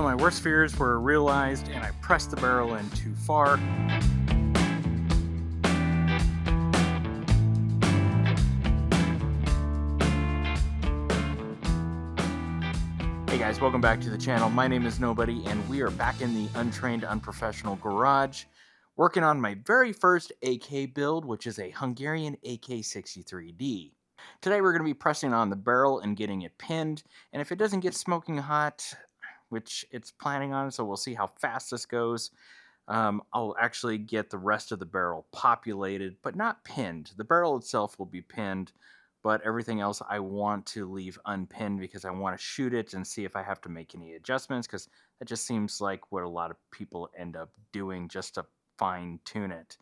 So my worst fears were realized, and I pressed the barrel in too far. Hey guys, welcome back to the channel. My name is Nobody, and we are back in the Untrained Unprofessional garage, working on my very first AK build, which is a Hungarian AK47D. Today we're going to be pressing on the barrel and getting it pinned, and if it doesn't get smoking hot, which it's planning on, so we'll see how fast this goes, I'll actually get the rest of the barrel populated, but not pinned. The barrel itself will be pinned, but everything else I want to leave unpinned because I want to shoot it and see if I have to make any adjustments, because that just seems like what a lot of people end up doing just to fine-tune it.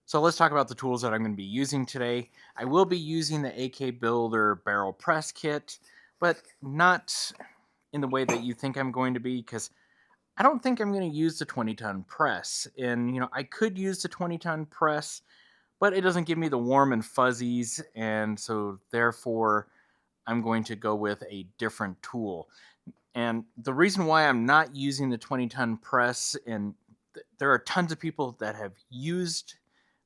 So let's talk about the tools that I'm going to be using today. I will be using the AK Builder barrel press kit, but not in the way that you think I'm going to be, because I don't think I'm going to use the 20-ton press. And, I could use the 20-ton press, but it doesn't give me the warm and fuzzies, and so therefore I'm going to go with a different tool. And the reason why I'm not using the 20-ton press, and there are tons of people that have used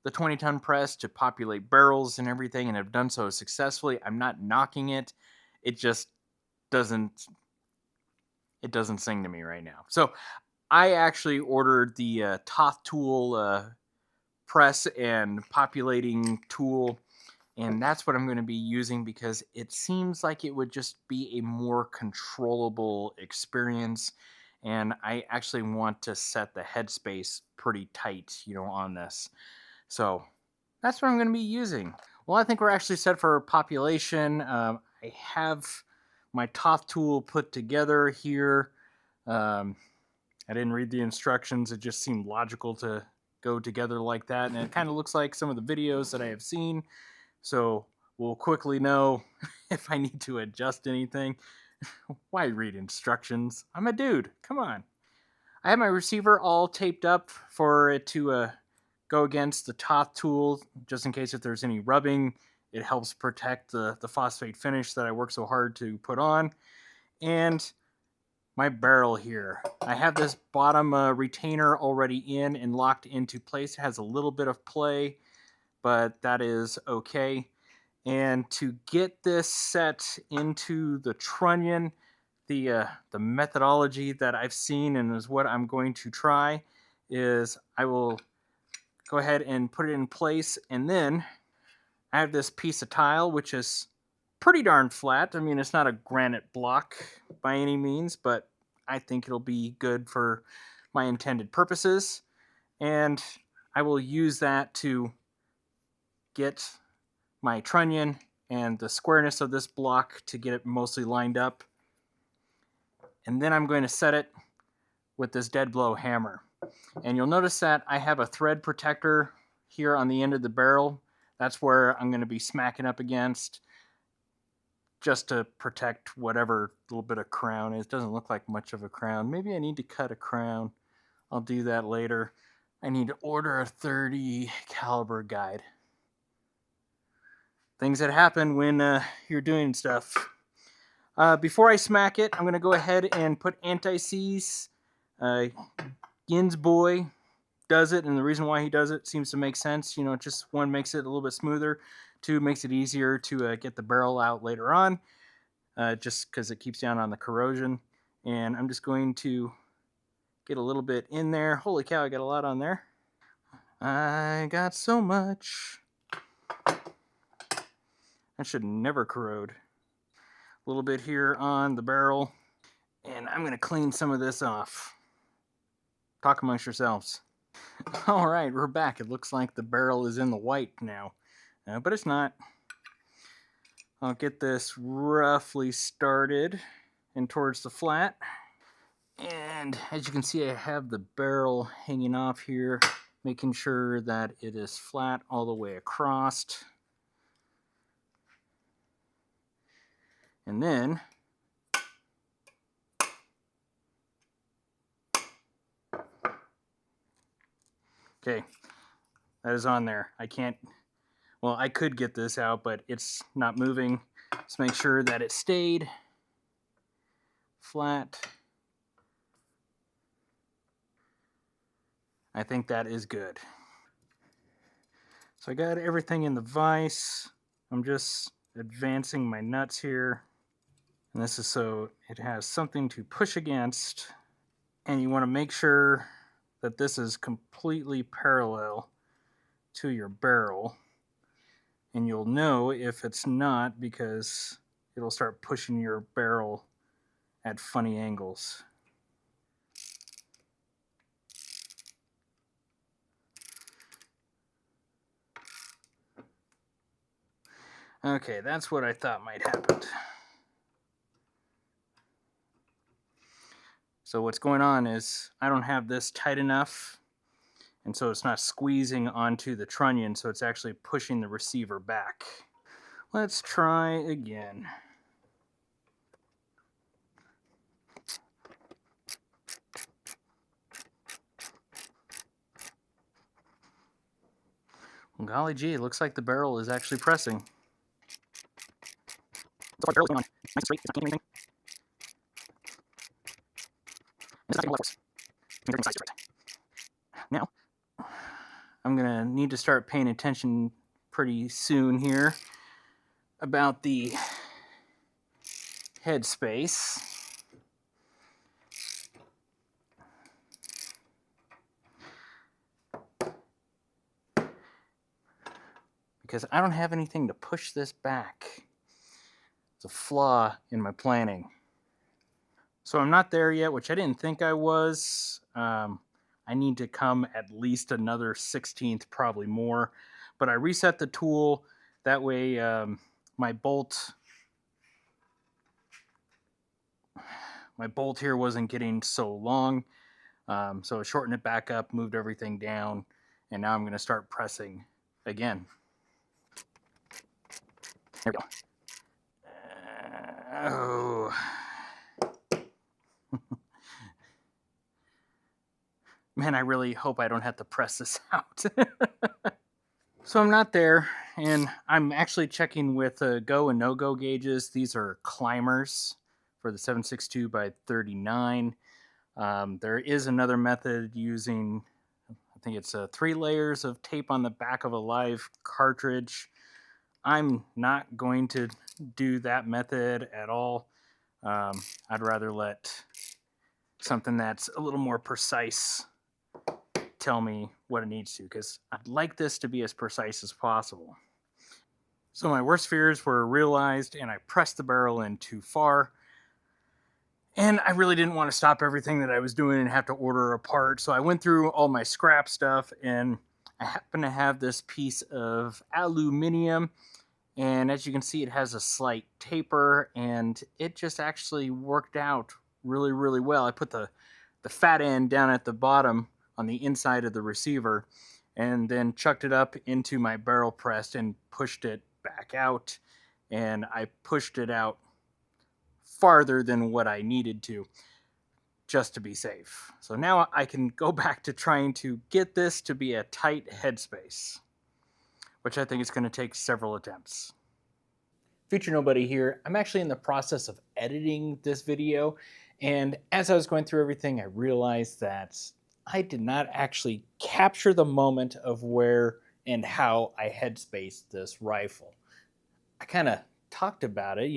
the 20-ton press to populate barrels and everything and have done so successfully. I'm not knocking it. It just doesn't sing to me right now. So I actually ordered the Toth Tool press and populating tool, and that's what I'm going to be using because it seems like it would just be a more controllable experience, and I actually want to set the headspace pretty tight, on this. So that's what I'm going to be using. Well, I think we're actually set for population. I have my Toth Tool put together here. I didn't read the instructions. It just seemed logical to go together like that, and it kind of looks like some of the videos that I have seen, so we'll quickly know if I need to adjust anything. Why read instructions? I'm a dude. Come on. I have my receiver all taped up for it to go against the Toth Tool, just in case if there's any rubbing. It helps protect the phosphate finish that I work so hard to put on. And my barrel here. I have this bottom retainer already in and locked into place. It has a little bit of play, but that is okay. And to get this set into the trunnion, the methodology that I've seen and is what I'm going to try is I will go ahead and put it in place, and then I have this piece of tile which is pretty darn flat. I mean, it's not a granite block by any means, but I think it'll be good for my intended purposes. And I will use that to get my trunnion and the squareness of this block to get it mostly lined up. And then I'm going to set it with this dead blow hammer. And you'll notice that I have a thread protector here on the end of the barrel. That's where I'm going to be smacking up against, just to protect whatever little bit of crown is. Doesn't look like much of a crown. Maybe I need to cut a crown. I'll do that later. I need to order a .30 caliber guide. Things that happen when you're doing stuff. Before I smack it, I'm going to go ahead and put anti-seize. Yin's boy does it, and the reason why he does it seems to make sense. Just one, makes it a little bit smoother. Two, makes it easier to get the barrel out later on, just because it keeps down on the corrosion. And I'm just going to get a little bit in there. Holy cow, I got a lot on there. I got so much. That should never corrode. A little bit here on the barrel, and I'm going to clean some of this off. Talk amongst yourselves. All right, we're back. It looks like the barrel is in the white now, but it's not. I'll get this roughly started and towards the flat. And as you can see, I have the barrel hanging off here, making sure that it is flat all the way across. And then okay, that is on there. I could get this out, but it's not moving. Let's make sure that it stayed flat I think that is good. So I got everything in the vise. I'm just advancing my nuts here. And this is so it has something to push against. And you want to make sure that this is completely parallel to your barrel. And you'll know if it's not because it'll start pushing your barrel at funny angles. Okay, that's what I thought might happen. So what's going on is I don't have this tight enough, and so it's not squeezing onto the trunnion, so it's actually pushing the receiver back. Let's try again. Well, golly gee, it looks like the barrel is actually pressing. So far, the barrel's going on. Nice and straight, it's not getting anything. And it's not taking levels. Means everything size is right. Now, I'm gonna need to start paying attention pretty soon here about the headspace. Because I don't have anything to push this back. It's a flaw in my planning. So I'm not there yet, which I didn't think I was. I need to come at least another 16th, probably more. But I reset the tool. That way my bolt here wasn't getting so long. So I shortened it back up, moved everything down, and now I'm going to start pressing again. There we go. Oh. Man, I really hope I don't have to press this out. So I'm not there, and I'm actually checking with go and no-go gauges. These are Clymers for the 7.62 by 39. There is another method using, I think it's 3 layers of tape on the back of a live cartridge. I'm not going to do that method at all. I'd rather let something that's a little more precise tell me what it needs to, because I'd like this to be as precise as possible. So my worst fears were realized, and I pressed the barrel in too far. And I really didn't want to stop everything that I was doing and have to order a part. So I went through all my scrap stuff, and I happen to have this piece of aluminum. And as you can see, it has a slight taper, and it just actually worked out really, really well. I put the fat end down at the bottom on the inside of the receiver, and then chucked it up into my barrel press and pushed it back out. And I pushed it out farther than what I needed to, just to be safe. So now I can go back to trying to get this to be a tight headspace, which I think is going to take several attempts. Future Nobody here. I'm actually in the process of editing this video, and as I was going through everything, I realized that I did not actually capture the moment of where and how I headspaced this rifle. I kind of talked about it,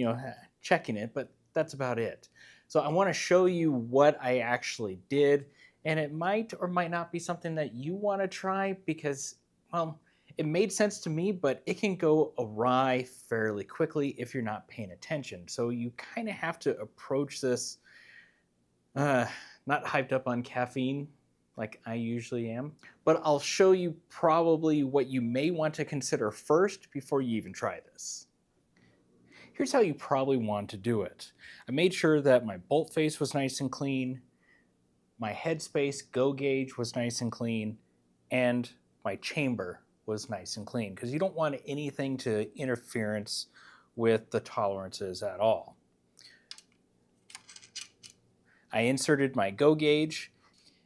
checking it, but that's about it. So I want to show you what I actually did, and it might or might not be something that you want to try because, well, it made sense to me, but it can go awry fairly quickly if you're not paying attention. So you kind of have to approach this not hyped up on caffeine like I usually am, but I'll show you probably what you may want to consider first before you even try this. Here's how you probably want to do it. I made sure that my bolt face was nice and clean, my headspace go gauge was nice and clean, and my chamber was nice and clean, because you don't want anything to interference with the tolerances at all. I inserted my go gauge,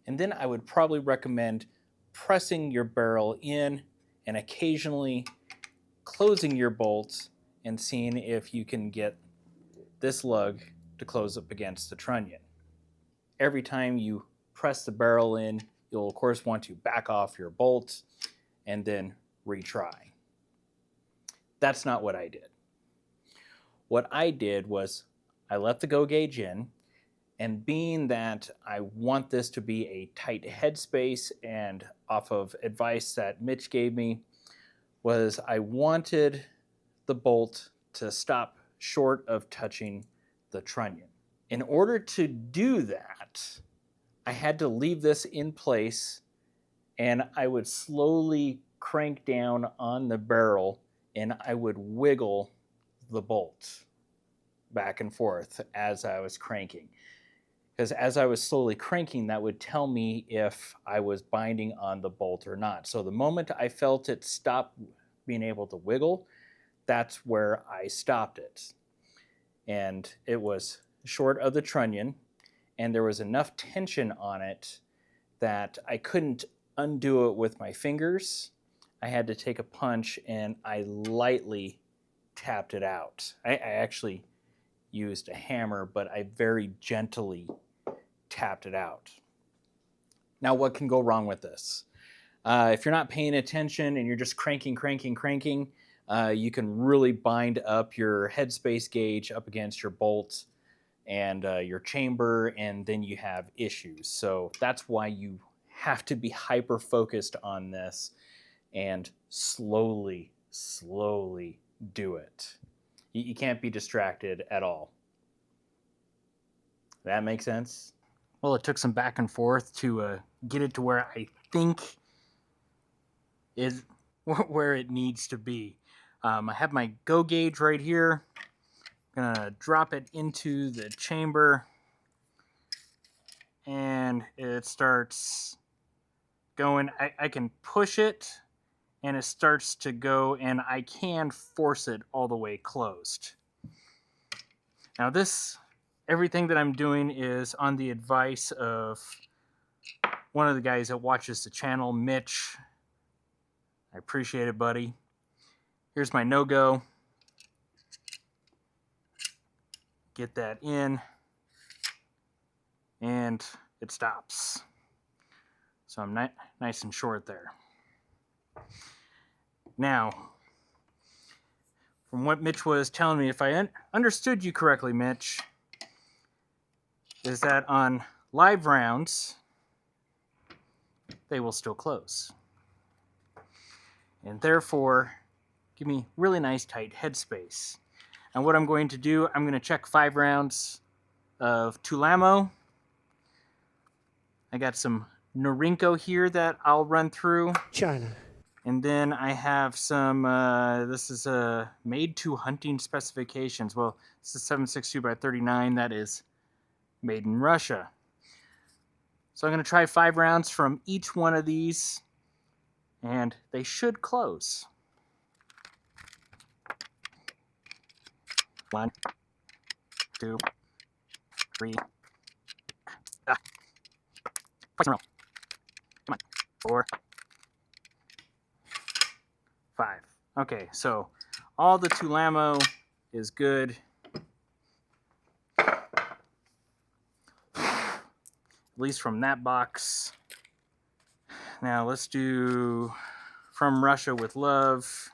and then I would probably recommend pressing your barrel in and occasionally closing your bolts and seeing if you can get this lug to close up against the trunnion. Every time you press the barrel in, you'll of course want to back off your bolt and then retry. That's not what I did. What I did was I let the go gauge in, and being that I want this to be a tight headspace, and off of advice that Mitch gave me, was I wanted the bolt to stop short of touching the trunnion. In order to do that, I had to leave this in place, and I would slowly crank down on the barrel, and I would wiggle the bolt back and forth as I was cranking. Because as I was slowly cranking, that would tell me if I was binding on the bolt or not. So the moment I felt it stop being able to wiggle, that's where I stopped it. And it was short of the trunnion, and there was enough tension on it that I couldn't undo it with my fingers. I had to take a punch, and I lightly tapped it out. I actually used a hammer, but I very gently tapped it out. Now, what can go wrong with this? If you're not paying attention and you're just cranking, you can really bind up your headspace gauge up against your bolt and your chamber, and then you have issues. So that's why you have to be hyper focused on this and slowly do it. You can't be distracted at all. That makes sense? Well, it took some back and forth to get it to where I think is where it needs to be. I have my go gauge right here. I'm gonna drop it into the chamber, and it starts going. I can push it, and it starts to go, and I can force it all the way closed. Now everything that I'm doing is on the advice of one of the guys that watches the channel, Mitch. I appreciate it, buddy. Here's my no-go. Get that in, and it stops. So I'm nice and short there. Now, from what Mitch was telling me, if I understood you correctly, Mitch, is that on live rounds, they will still close. And therefore, give me really nice tight headspace. And what I'm going to do, I'm going to check 5 rounds of Tool ammo. I got some Norinco here that I'll run through. China. And then I have some, this is made to hunting specifications. Well, this is 7.62 by 39. That is made in Russia. So I'm going to try 5 rounds from each one of these, and they should close. 1, 2, 3. Twice in a row. Come on. 4, 5. Okay, so all the Tool ammo is good. At least from that box. Now let's do From Russia with Love.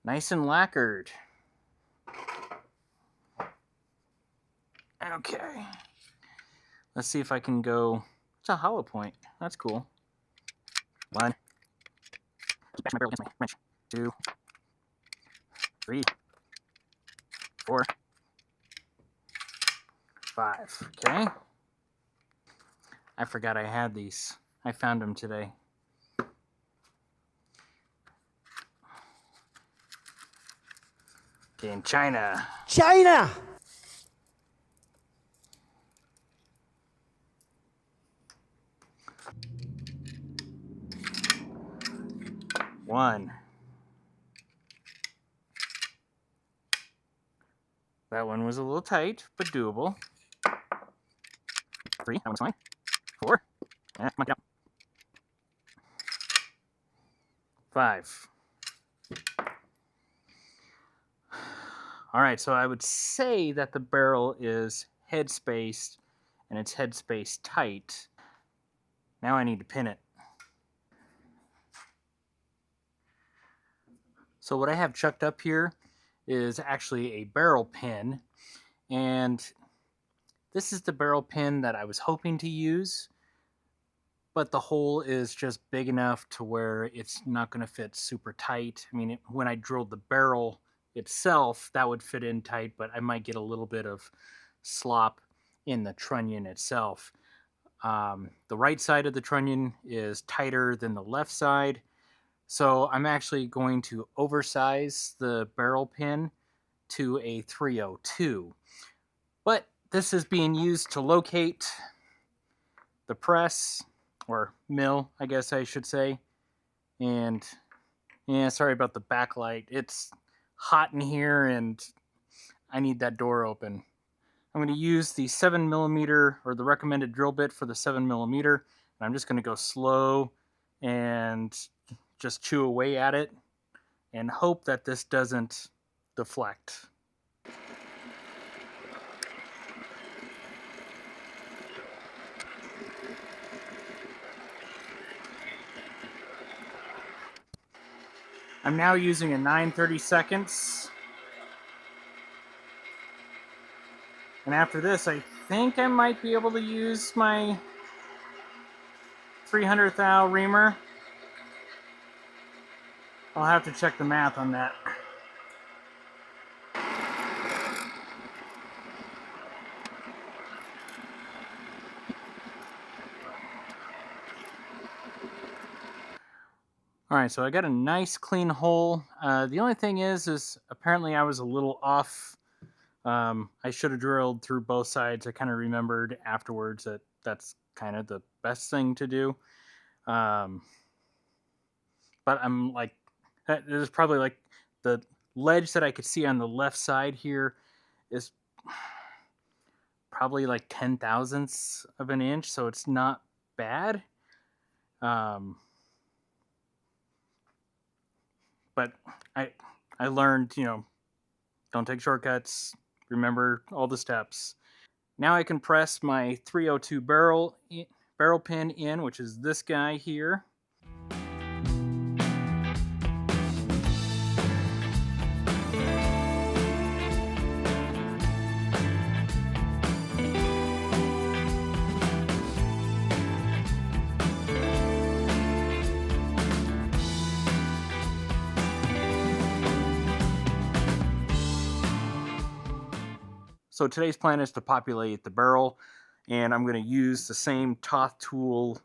Nice and lacquered. Okay. Let's see if I can go. It's a hollow point. That's cool. 1. Bash my barrel against my wrench. 2, 3, 4, 5. Okay. I forgot I had these. I found them today. Okay, in China. China! One. That one was a little tight, but doable. 3, that one's fine. 4. Come on, get out. 5. All right, so I would say that the barrel is head spaced and it's headspace tight. Now I need to pin it. So what I have chucked up here is actually a barrel pin, and this is the barrel pin that I was hoping to use, but the hole is just big enough to where it's not going to fit super tight. I mean, when I drilled the barrel itself, that would fit in tight, but I might get a little bit of slop in the trunnion itself. The right side of the trunnion is tighter than the left side, so I'm actually going to oversize the barrel pin to a 302. But this is being used to locate the press, or mill, I guess I should say. And yeah, sorry about the backlight. It's hot in here and I need that door open. I'm going to use the 7mm, or the recommended drill bit for the 7mm, and I'm just going to go slow and just chew away at it and hope that this doesn't deflect. I'm now using a 9/32. And after this, I think I might be able to use my 300th thou reamer. I'll have to check the math on that. All right, so I got a nice clean hole. The only thing is apparently I was a little off. I should have drilled through both sides. I kind of remembered afterwards that that's kind of the best thing to do. But I'm like, there's probably like the ledge that I could see on the left side here is probably like 10/1000ths of an inch, so it's not bad. But I learned, don't take shortcuts. Remember all the steps. Now I can press my 302 barrel pin in, which is this guy here. So today's plan is to populate the barrel, and I'm going to use the same Toth Tool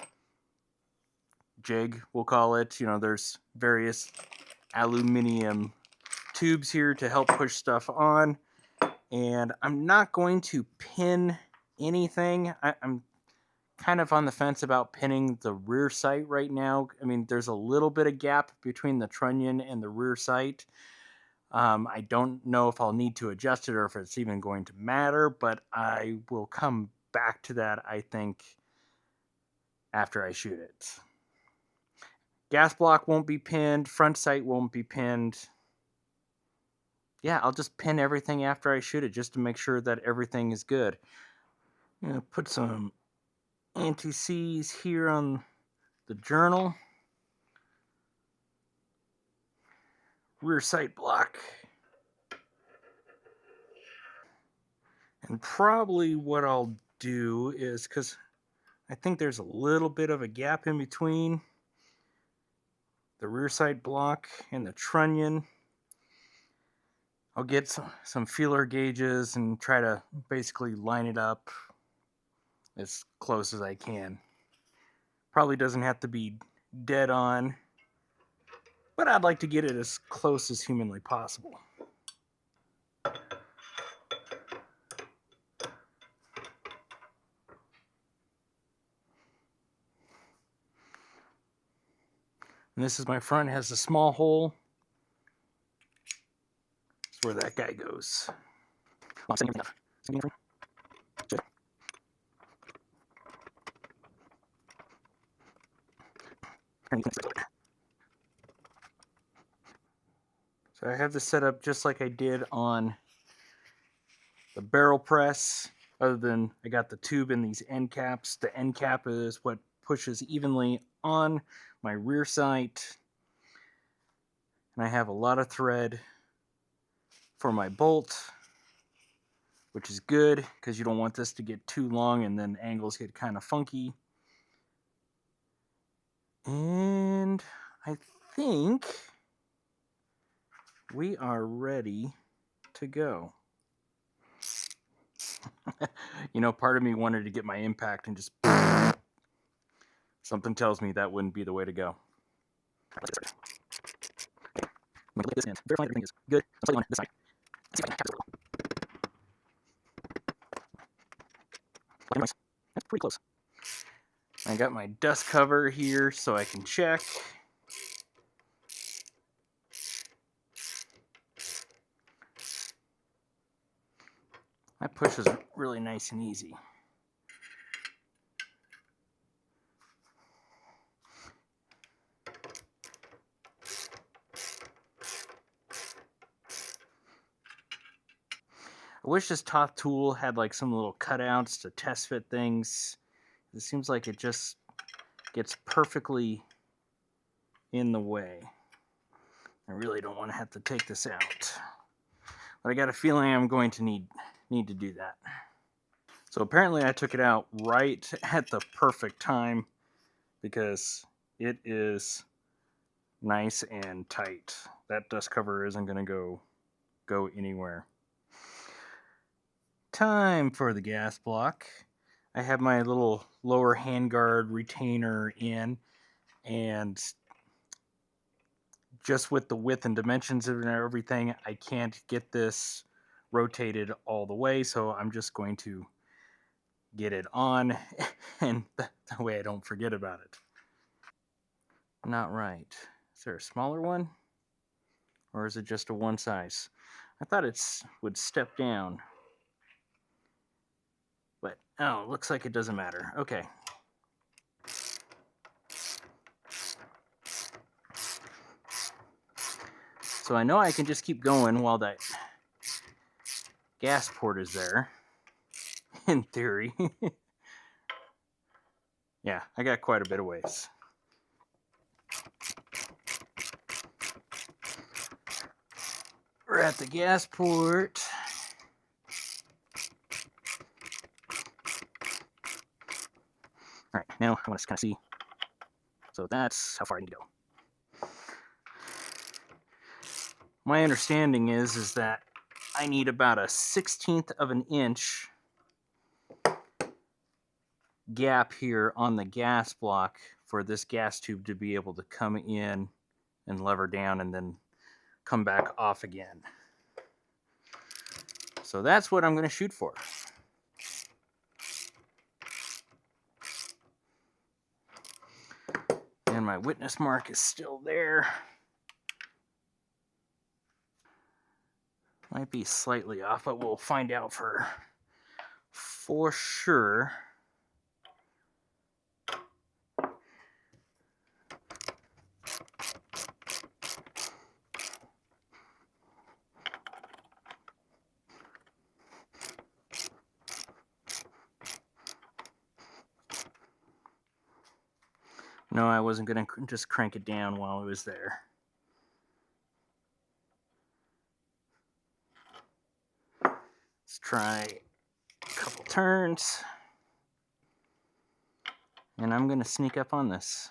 jig, we'll call it. There's various aluminum tubes here to help push stuff on, and I'm not going to pin anything. I'm kind of on the fence about pinning the rear sight right now. I mean, there's a little bit of gap between the trunnion and the rear sight. I don't know if I'll need to adjust it or if it's even going to matter, but I will come back to that, I think, after I shoot it. Gas block won't be pinned, front sight won't be pinned. Yeah, I'll just pin everything after I shoot it just to make sure that everything is good. I'm going to put some anti-seize here on the journal. Rear sight block. And probably what I'll do is, because I think there's a little bit of a gap in between the rear sight block and the trunnion, I'll get some feeler gauges and try to basically line it up as close as I can. Probably doesn't have to be dead on, but I'd like to get it as close as humanly possible. And this is my front, it has a small hole. That's where that guy goes. Oh, so I have this set up just like I did on the barrel press. other than I got the tube and these end caps. The end cap is what pushes evenly on my rear sight. And I have a lot of thread for my bolt, which is good because you don't want this to get too long and then angles get kind of funky. And I think we are ready to go. You know, part of me wanted to get my impact and just something tells me that wouldn't be the way to go. Let's get started. Okay. I'm going to lay this in. Verify everything is good. I'm on this side. Let's see if I can cap this a little. Nice. That's pretty close. I got my dust cover here so I can check. That pushes really nice and easy. I wish this Toth Tool had like some little cutouts to test fit things. It seems like it just gets perfectly in the way. I really don't want to have to take this out. But I got a feeling I'm going to need to do that. So apparently I took it out right at the perfect time because it is nice and tight. That dust cover isn't going to go anywhere. Time for the gas block. I have my little lower handguard retainer in, and just with the width and dimensions of everything, I can't get this rotated all the way, so I'm just going to get it on, and that way I don't forget about it. Not right. Is there a smaller one? Or is it just a one size? I thought it would step down. But, oh, looks like it doesn't matter. Okay. So I know I can just keep going while that gas port is there. In theory. Yeah, I got quite a bit of ways. We're at the gas port. All right, now I want to kind of see. So that's how far I need to go. My understanding is that I need about a 1/16 of an inch gap here on the gas block for this gas tube to be able to come in and lever down and then come back off again. So that's what I'm going to shoot for. And my witness mark is still there. Might be slightly off, but we'll find out for sure. No, I wasn't going to just crank it down while it was there. Let's try a couple turns. And I'm going to sneak up on this.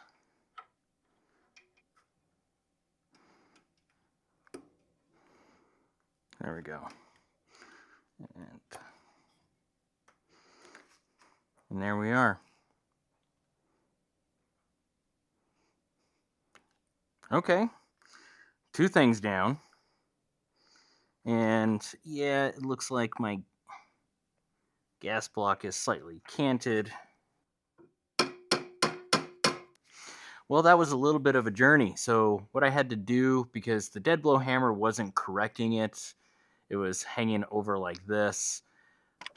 There we go. And there we are. Okay. 2 things down. And yeah, it looks like my gas block is slightly canted. Well, that was a little bit of a journey. So what I had to do, because the dead blow hammer wasn't correcting it, it was hanging over like this.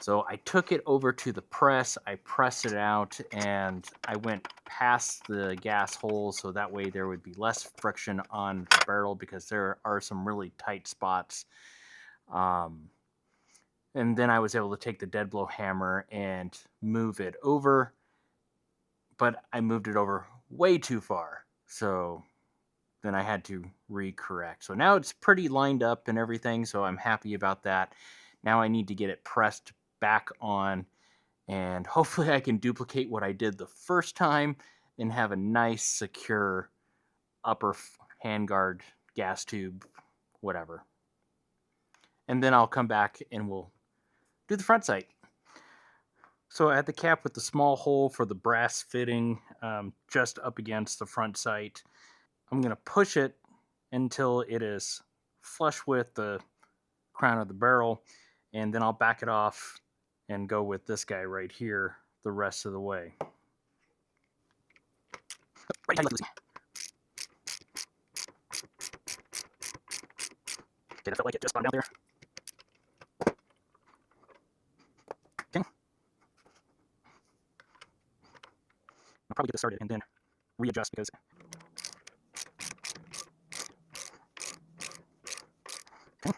So I took it over to the press, I pressed it out, and I went past the gas hole so that way there would be less friction on the barrel because there are some really tight spots. And then I was able to take the dead blow hammer and move it over, but I moved it over way too far. So then I had to recorrect. So now it's pretty lined up and everything, so I'm happy about that. Now I need to get it pressed back on, and hopefully I can duplicate what I did the first time and have a nice, secure upper handguard, gas tube, whatever. And then I'll come back and we'll do the front sight. So I had the cap with the small hole for the brass fitting just up against the front sight. I'm going to push it until it is flush with the crown of the barrel, and then I'll back it off and go with this guy right here the rest of the way. Right, okay, I felt like it just spun down there. Okay. I'll probably get this started and then readjust because okay.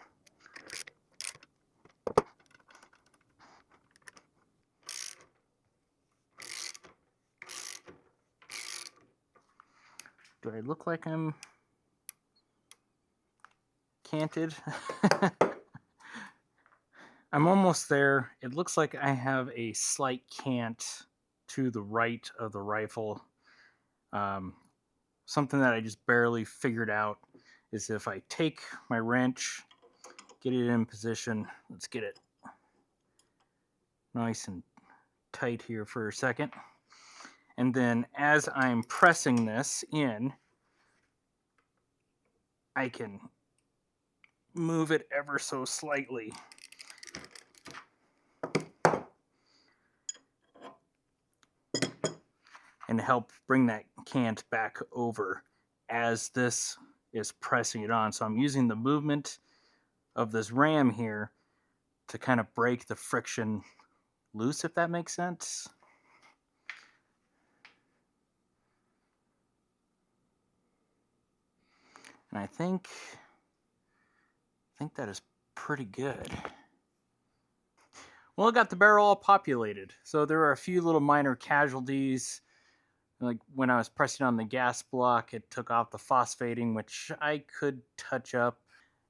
Do I look like I'm canted? I'm almost there. It looks like I have a slight cant to the right of the rifle. Something that I just barely figured out is if I take my wrench, get it in position, let's get it nice and tight here for a second. And then as I'm pressing this in, I can move it ever so slightly. And help bring that cant back over as this is pressing it on. So I'm using the movement of this ram here to kind of break the friction loose, if that makes sense. And I think that is pretty good. Well, I got the barrel all populated. So there are a few little minor casualties. Like when I was pressing on the gas block, it took off the phosphating, which I could touch up.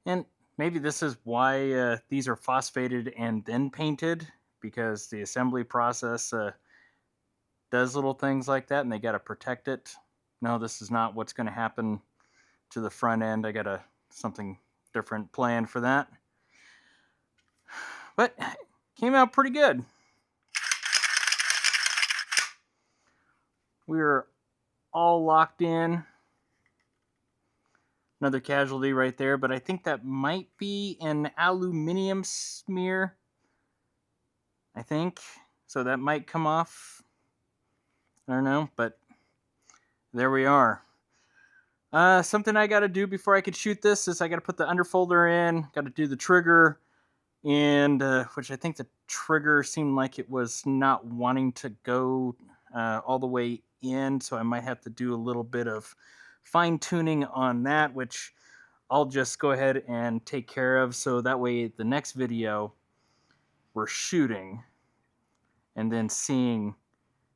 And maybe this is why these are phosphated and then painted, because the assembly process does little things like that, and they got to protect it. No, this is not what's going to happen to the front end. I got something different planned for that. But came out pretty good. We were all locked in. Another casualty right there, but I think that might be an aluminum smear. I think. So that might come off. I don't know, but there we are. Something I got to do before I could shoot this is I got to put the underfolder in, got to do the trigger, and which I think the trigger seemed like it was not wanting to go all the way in, so I might have to do a little bit of fine-tuning on that, which I'll just go ahead and take care of, so that way the next video we're shooting and then seeing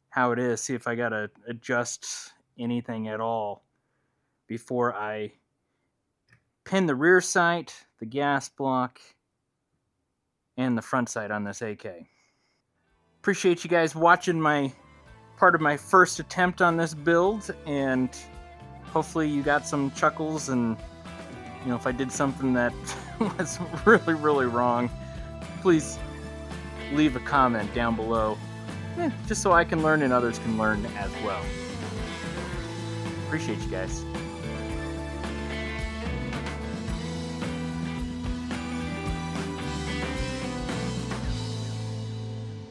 how it is, see if I gotta adjust anything at all before I pin the rear sight, the gas block, and the front sight on this AK. Appreciate you guys watching part of my first attempt on this build, and hopefully you got some chuckles, and if I did something that was really, really wrong, please leave a comment down below, just so I can learn and others can learn as well. Appreciate you guys.